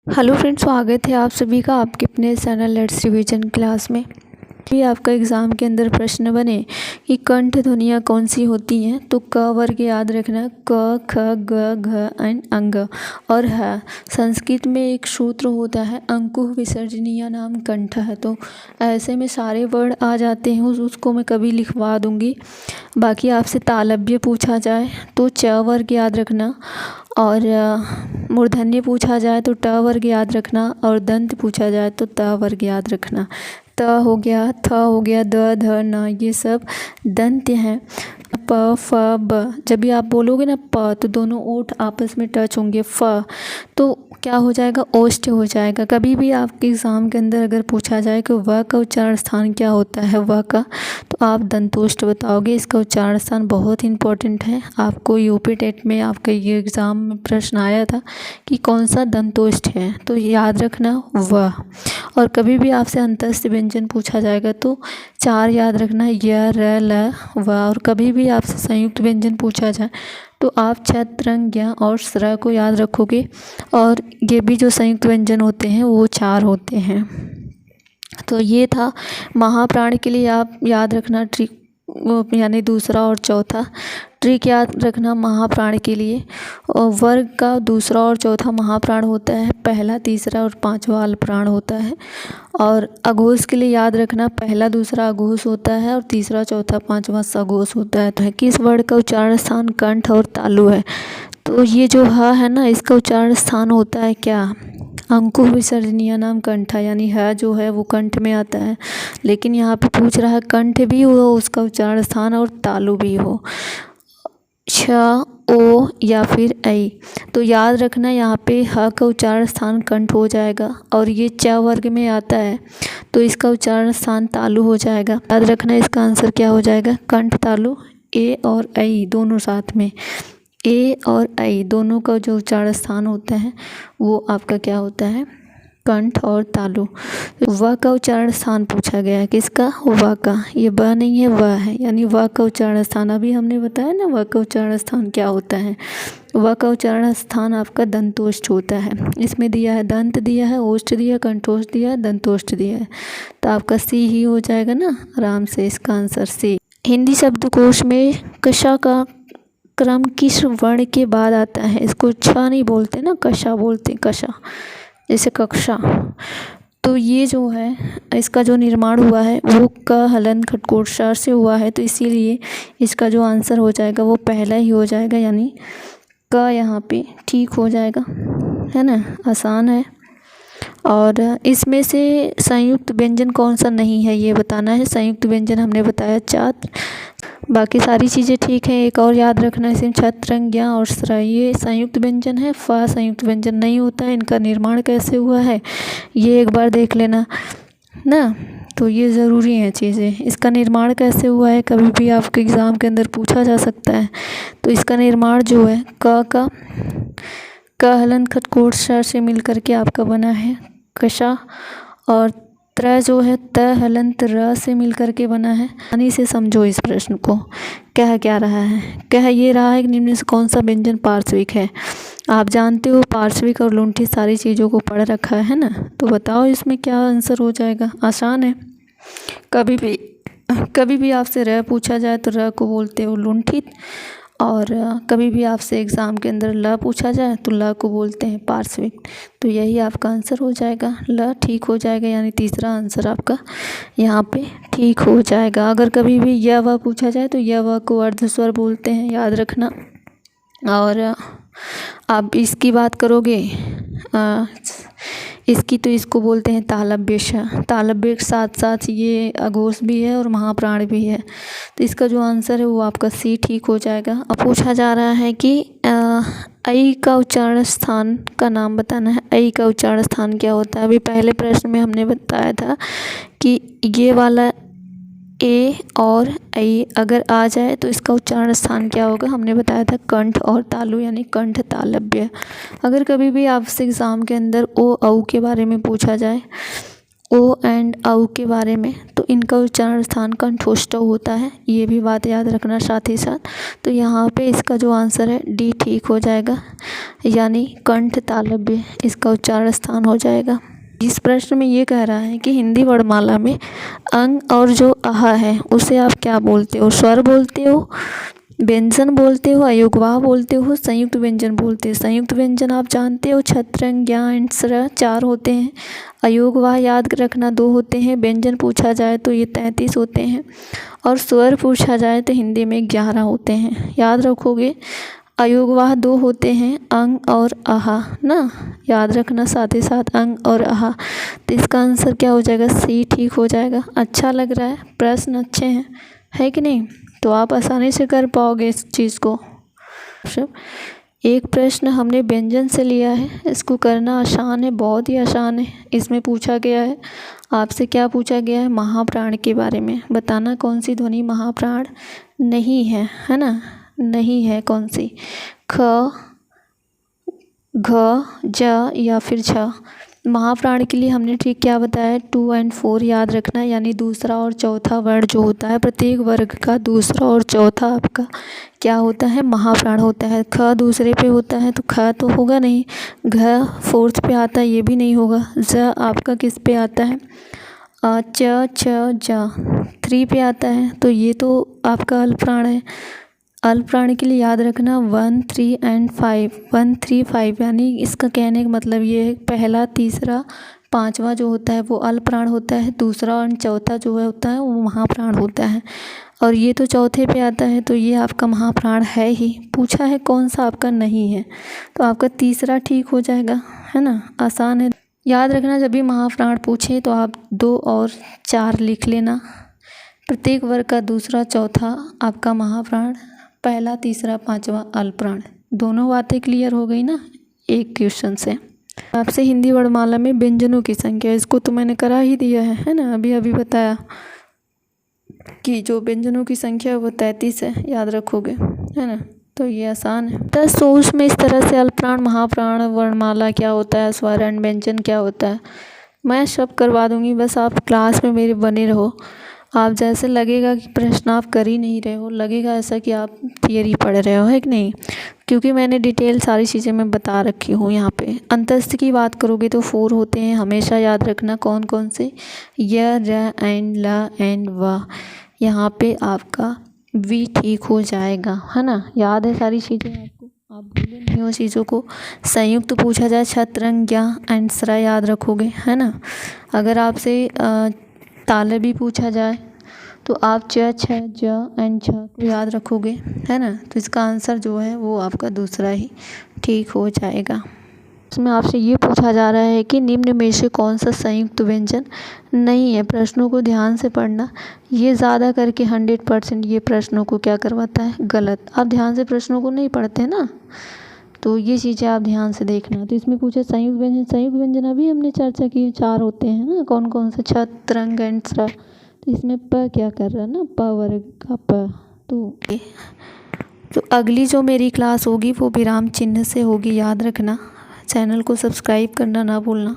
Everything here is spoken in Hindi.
हेलो फ्रेंड्स, स्वागत है आप सभी का आपके अपने चैनल लेट्स रिवीजन क्लास में। भी आपका एग्ज़ाम के अंदर प्रश्न बने कि कंठ ध्वनियाँ कौन सी होती हैं, तो क वर्ग याद रखना, क ख ग घ एंड अंग और ह। संस्कृत में एक सूत्र होता है अंकुह विसर्जनीय नाम कंठ है, तो ऐसे में सारे वर्ड आ जाते हैं, उसको मैं कभी लिखवा दूंगी। बाकी आपसे तालव्य पूछा जाए तो च वर्ग याद रखना, और मूर्धन्य पूछा जाए तो ट वर्ग याद रखना, और दंत पूछा जाए तो त वर्ग याद रखना। त हो गया, थ हो गया, द ध न, ये सब दंत हैं। प फ ब, जब भी आप बोलोगे ना प तो दोनों ओठ आपस में टच होंगे। फ तो क्या हो जाएगा, ओष्ठ हो जाएगा। कभी भी आपके एग्ज़ाम के अंदर अगर पूछा जाए कि व का उच्चारण स्थान क्या होता है व का, तो आप दंतोष्ठ बताओगे। इसका उच्चारण स्थान बहुत इंपॉर्टेंट है। आपको यूपी टेट में आपका ये एग्ज़ाम में प्रश्न आया था कि कौन सा दंतोष्ठ है, तो याद रखना व। और कभी भी आपसे अंतस्थ व्यंजन पूछा जाएगा तो चार याद रखना, य र ल व। और कभी भी आपसे संयुक्त व्यंजन पूछा जाए तो आप छ त्रंग ज्ञ और स्र को याद रखोगे। और ये भी जो संयुक्त व्यंजन होते हैं वो चार होते हैं। तो ये था महाप्राण के लिए आप याद रखना ट्रिक, यानी दूसरा और चौथा ट्रिक याद रखना महाप्राण के लिए। और वर्ग का दूसरा और चौथा महाप्राण होता है, पहला तीसरा और पांचवा अल्पप्राण होता है। और अघोष के लिए याद रखना, पहला दूसरा अघोष होता है और तीसरा चौथा पांचवा सघोष होता है। तो किस वर्ड का उच्चारण स्थान कंठ और तालु है, तो ये जो ह है ना, इसका उच्चारण स्थान होता है क्या, अंकुह विसर्जनीय नाम कंठा, यानी ह जो है वो कंठ में आता है। लेकिन यहाँ पे पूछ रहा है कंठ भी हो उसका उच्चारण स्थान और तालु भी हो, छ ओ या फिर ऐ। तो याद रखना यहाँ पे ह का उच्चारण स्थान कंठ हो जाएगा, और ये च वर्ग में आता है तो इसका उच्चारण स्थान तालु हो जाएगा। याद रखना इसका आंसर क्या हो जाएगा, कंठ तालु। ए और ऐ दोनों साथ में, ए और ऐ दोनों का जो उच्चारण स्थान होता है वो आपका क्या होता है, कंठ और तालु। व का उच्चारण स्थान पूछा गया है, किसका, व का। ये ब नहीं है, व है, यानी व का उच्चारण स्थान अभी हमने बताया ना, व का उच्चारण स्थान क्या होता है। व का उच्चारण स्थान आपका दंतोष्ठ होता है। इसमें दिया है दंत दिया है, ओष्ठ दिया है, कंठोष्ठ दिया है, दंतोष्ठ दिया है, तो आपका सी ही हो जाएगा ना आराम से, इसका आंसर सी। हिंदी शब्दकोश में कशा का क्रम किस वर्ण के बाद आता है, इसको छ नहीं बोलते ना, कशा बोलते, कशा जैसे कक्षा। तो ये जो है इसका जो निर्माण हुआ है वो क हलन खटकोट से हुआ है, तो इसीलिए इसका जो आंसर हो जाएगा वो पहला ही हो जाएगा, यानी क यहाँ पे ठीक हो जाएगा, है ना, आसान है। और इसमें से संयुक्त व्यंजन कौन सा नहीं है ये बताना है। संयुक्त व्यंजन हमने बताया छात्र, बाकी सारी चीज़ें ठीक हैं। एक और याद रखना, इसमें छत्रंग ज्ञ और स्र ये संयुक्त व्यंजन है, फ संयुक्त व्यंजन नहीं होता है। इनका निर्माण कैसे हुआ है ये एक बार देख लेना ना, तो ये ज़रूरी हैं चीज़ें। इसका निर्माण कैसे हुआ है कभी भी आपके एग्ज़ाम के अंदर पूछा जा सकता है। तो इसका निर्माण जो है क हलन खटकोट से मिल करके आपका बना है कशा, और त्र जो है त हलंत र से मिल करके बना है। आसानी से समझो इस प्रश्न को, कह क्या रहा है, कह ये रहा है कि निम्न से कौन सा व्यंजन पार्श्विक है। आप जानते हो पार्श्विक और लुंठी सारी चीज़ों को पढ़ रखा है ना, तो बताओ इसमें क्या आंसर हो जाएगा, आसान है। कभी भी आपसे र पूछा जाए तो र को बोलते हो लुंठित, और कभी भी आपसे एग्ज़ाम के अंदर ल पूछा जाए तो ल को बोलते हैं पार्श्विक। तो यही आपका आंसर हो जाएगा, ल ठीक हो जाएगा, यानी तीसरा आंसर आपका यहाँ पे ठीक हो जाएगा। अगर कभी भी य व पूछा जाए तो य व को अर्धस्वर बोलते हैं, याद रखना। और आप इसकी बात करोगे इसकी, तो इसको बोलते हैं तालव्य श। तालव्य के साथ साथ ये अघोष भी है और महाप्राण भी है, तो इसका जो आंसर है वो आपका सी ठीक हो जाएगा। अब पूछा जा रहा है कि ऐ का उच्चारण स्थान का नाम बताना है। ऐ का उच्चारण स्थान क्या होता है, अभी पहले प्रश्न में हमने बताया था कि ये वाला ए और ऐ अगर आ जाए तो इसका उच्चारण स्थान क्या होगा, हमने बताया था कंठ और तालु, यानी कंठ तालव्य। अगर कभी भी आपसे एग्ज़ाम के अंदर ओ औ के बारे में पूछा जाए, ओ एंड औ के बारे में, तो इनका उच्चारण स्थान कंठोष्ठ होता है, ये भी बात याद रखना साथ ही साथ। तो यहाँ पे इसका जो आंसर है डी ठीक हो जाएगा, यानी कंठ तालव्य इसका उच्चारण स्थान हो जाएगा। इस प्रश्न में ये कह रहा है कि हिंदी वर्णमाला में अंग और जो आह है उसे आप क्या बोलते हो, स्वर बोलते हो, व्यंजन बोलते हो, अयोगवाह बोलते हो, संयुक्त व्यंजन बोलते हो। संयुक्त व्यंजन आप जानते हो छत्रंग, ज्ञ एंड स्र 4 होते हैं, अयोगवाह याद रखना 2 होते हैं, व्यंजन पूछा जाए तो ये 33 होते हैं, और स्वर पूछा जाए तो हिंदी में 11 होते हैं। याद रखोगे, अयोगवाह 2 होते हैं, अंग और आह ना, याद रखना साथ ही साथ अंग और आह। तो इसका आंसर क्या हो जाएगा, सी ठीक हो जाएगा। अच्छा लग रहा है, प्रश्न अच्छे हैं, है कि नहीं? तो आप आसानी से कर पाओगे इस चीज़ को। एक प्रश्न हमने व्यंजन से लिया है, इसको करना आसान है, बहुत ही आसान है। इसमें पूछा गया है, आपसे क्या पूछा गया है, महाप्राण के बारे में बताना कौन सी ध्वनि महाप्राण नहीं है ना, नहीं है कौन सी, ख, घ, ज या फिर झ। महाप्राण के लिए हमने ठीक क्या बताया, 2 और 4 याद रखना, यानी दूसरा और चौथा वर्ण जो होता है, प्रत्येक वर्ग का दूसरा और चौथा आपका क्या होता है, महाप्राण होता है। ख दूसरे पे होता है तो ख तो होगा नहीं, घ 4th पे आता है ये भी नहीं होगा, ज आपका किस पे आता है, च, छ, ज 3 पे आता है, तो ये तो आपका अल्पप्राण है। अल्पप्राण के लिए याद रखना 1, 3 एंड 5, 1, 3, 5, यानी इसका कहने का मतलब ये है पहला, तीसरा, 5वां जो होता है वो अल्पप्राण होता है, दूसरा और चौथा जो है होता है वो महाप्राण होता है, और ये तो चौथे पे आता है, तो ये आपका महाप्राण है ही। पूछा है कौन सा आपका नहीं है, तो आपका तीसरा ठीक हो जाएगा, है ना, आसान है। याद रखना जब भी महाप्राण पूछे तो आप 2 और 4 लिख लेना, प्रत्येक वर्ग का दूसरा चौथा आपका महाप्राण, पहला, तीसरा, 5वां अल्पप्राण। दोनों बातें क्लियर हो गई ना एक क्वेश्चन से। आपसे हिंदी वर्णमाला में व्यंजनों की संख्या, इसको तो मैंने करा ही दिया है ना, अभी अभी बताया कि जो व्यंजनों की संख्या वो 33 है, याद रखोगे, है ना, तो ये आसान है। 10 सोच में इस तरह से अल्पप्राण, महाप्राण, वर्णमाला क्या होता है, स्वर एंड व्यंजन क्या होता है, मैं सब करवा दूँगी, बस आप क्लास में मेरे बने रहो। आप जैसे लगेगा कि प्रश्न आप कर ही नहीं रहे हो, लगेगा ऐसा कि आप थियरी पढ़ रहे हो, है कि नहीं, क्योंकि मैंने डिटेल सारी चीज़ें मैं बता रखी हूँ। यहाँ पे अंतस्थ की बात करोगे तो 4 होते हैं, हमेशा याद रखना कौन कौन से, य, र एंड ल एंड व। यहाँ पे आपका वी ठीक हो जाएगा, है ना, याद है सारी चीज़ें आपको, आप भूले नहीं हो चीज़ों को। संयुक्त पूछा जाए छत्रंग, ज्ञ एंड स्र याद रखोगे, है ना। अगर आपसे तालव्य भी पूछा जाए तो आप च, छ, ज एंड झ को याद रखोगे, है ना, तो इसका आंसर जो है वो आपका दूसरा ही ठीक हो जाएगा। इसमें आपसे ये पूछा जा रहा है कि निम्न में से कौन सा संयुक्त व्यंजन नहीं है। प्रश्नों को ध्यान से पढ़ना, ये ज़्यादा करके 100% ये प्रश्नों को क्या करवाता है, गलत। आप ध्यान से प्रश्नों को नहीं पढ़ते ना, तो ये चीज़ें आप ध्यान से देखना। तो इसमें पूछा संयुक्त व्यंजन, संयुक्त व्यंजन अभी हमने चर्चा की 4 होते हैं ना, कौन कौन से, छत्रंग एंड स्र। तो इसमें प क्या कर रहा है ना, प वर्ग का प। तो अगली जो मेरी क्लास होगी वो विराम चिन्ह से होगी, याद रखना। चैनल को सब्सक्राइब करना ना भूलना।